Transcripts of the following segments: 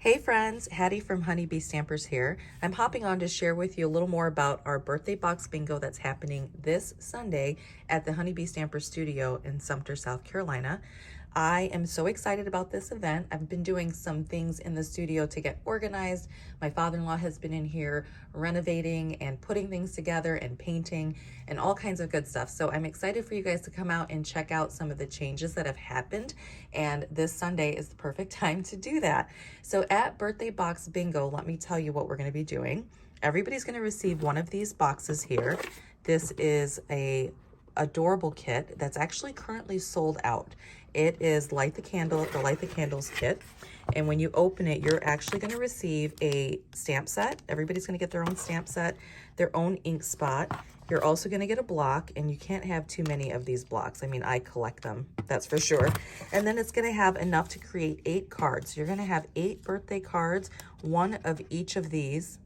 Hey friends, Hattie from Honeybee Stampers here. I'm hopping on to share with you a little more about our birthday box bingo that's happening this Sunday at the Honeybee Stampers Studio in Sumter, South Carolina. I am so excited about this event. I've been doing some things in the studio to get organized. My father-in-law has been in here renovating and putting things together and painting and all kinds of good stuff. So I'm excited for you guys to come out and check out some of the changes that have happened. And this Sunday is the perfect time to do that. So at Birthday Box Bingo, let me tell you what we're going to be doing. Everybody's going to receive one of these boxes here. This is a adorable kit that's actually currently sold out. It is the Light the Candles kit. And when you open it, you're actually going to receive a stamp set. Everybody's going to get their own stamp set, their own ink spot. You're also going to get a block, and you can't have too many of these blocks. I mean, I collect them, that's for sure. And then it's going to have enough to create 8 cards. So you're going to have 8 birthday cards, one of each of these,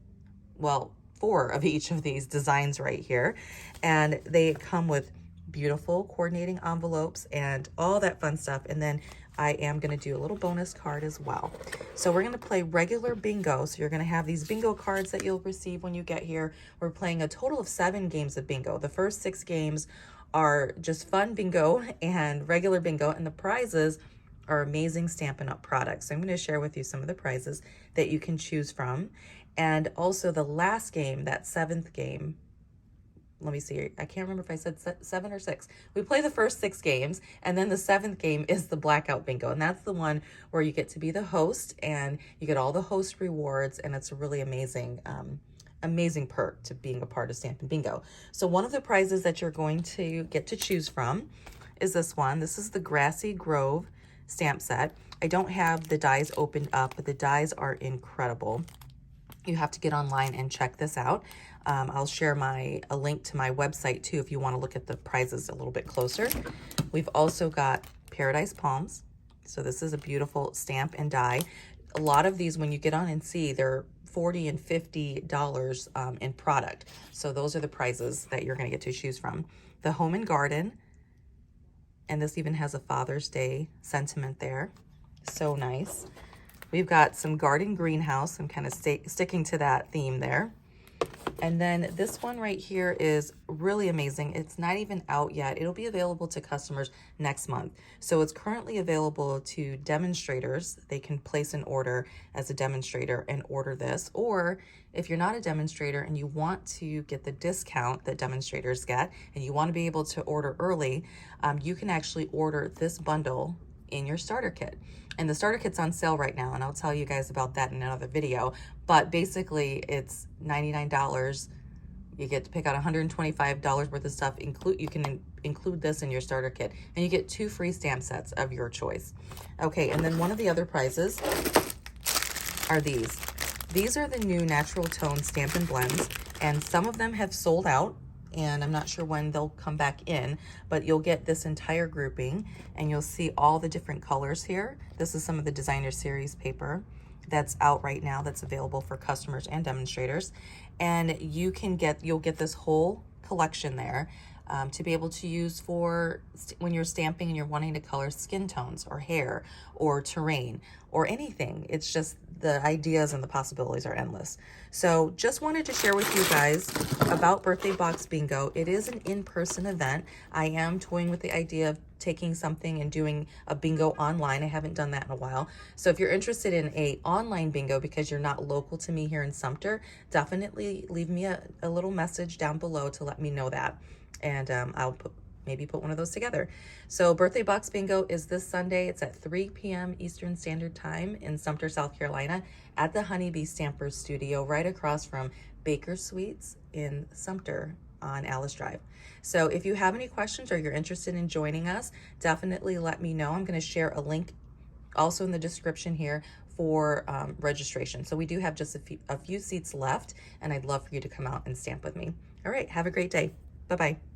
well, 4 of each of these designs right here. And they come with beautiful coordinating envelopes and all that fun stuff. And then I am going to do a little bonus card as well. So we're going to play regular bingo. So you're going to have these bingo cards that you'll receive when you get here. We're playing a total of 7 games of bingo. The first 6 games are just fun bingo and regular bingo, and the prizes are amazing Stampin' Up! Products. So I'm going to share with you some of the prizes that you can choose from. And also the last game, that 7th game, let me see, I can't remember if I said 7 or 6. We play the first 6 games, and then the 7th game is the Blackout Bingo, and that's the one where you get to be the host, and you get all the host rewards, and it's a really amazing, amazing perk to being a part of Stampin' Bingo. So one of the prizes that you're going to get to choose from is this one. This is the Grassy Grove stamp set. I don't have the dies opened up, but the dies are incredible. You have to get online and check this out. I'll share a link to my website too if you want to look at the prizes a little bit closer. We've also got Paradise Palms. So this is a beautiful stamp and die. A lot of these, when you get on and see, they're $40 and $50 in product. So those are the prizes that you're going to get to choose from. The Home and Garden, and this even has a Father's Day sentiment there. So nice. We've got some garden greenhouse. I'm kind of sticking to that theme there. And then this one right here is really amazing. It's not even out yet. It'll be available to customers next month. So it's currently available to demonstrators. They can place an order as a demonstrator and order this. Or if you're not a demonstrator and you want to get the discount that demonstrators get, and you want to be able to order early, you can actually order this bundle in your starter kit. And the starter kit's on sale right now, and I'll tell you guys about that in another video. But basically, it's $99. You get to pick out $125 worth of stuff. You can include this in your starter kit, and you get 2 free stamp sets of your choice. Okay, and then one of the other prizes are these. These are the new Natural Tone Stampin' Blends, and some of them have sold out, and I'm not sure when they'll come back in, but you'll get this entire grouping, and you'll see all the different colors here. This is some of the designer series paper that's out right now that's available for customers and demonstrators, and you'll get this whole collection there to be able to use for when you're stamping and you're wanting to color skin tones or hair or terrain or anything. It's just the ideas and the possibilities are endless. So just wanted to share with you guys about Birthday Box Bingo. It is an in-person event. I am toying with the idea of taking something and doing a bingo online. I haven't done that in a while. So if you're interested in a online bingo because you're not local to me here in Sumter, definitely leave me a little message down below to let me know that. And I'll maybe put one of those together. So Birthday Box Bingo is this Sunday. It's at 3 p.m. Eastern Standard Time in Sumter, South Carolina at the Honeybee Stampers Studio right across from Baker Suites in Sumter on Alice Drive. So if you have any questions or you're interested in joining us, definitely let me know. I'm going to share a link also in the description here for registration. So we do have just a few seats left, and I'd love for you to come out and stamp with me. All right, have a great day. Bye-bye.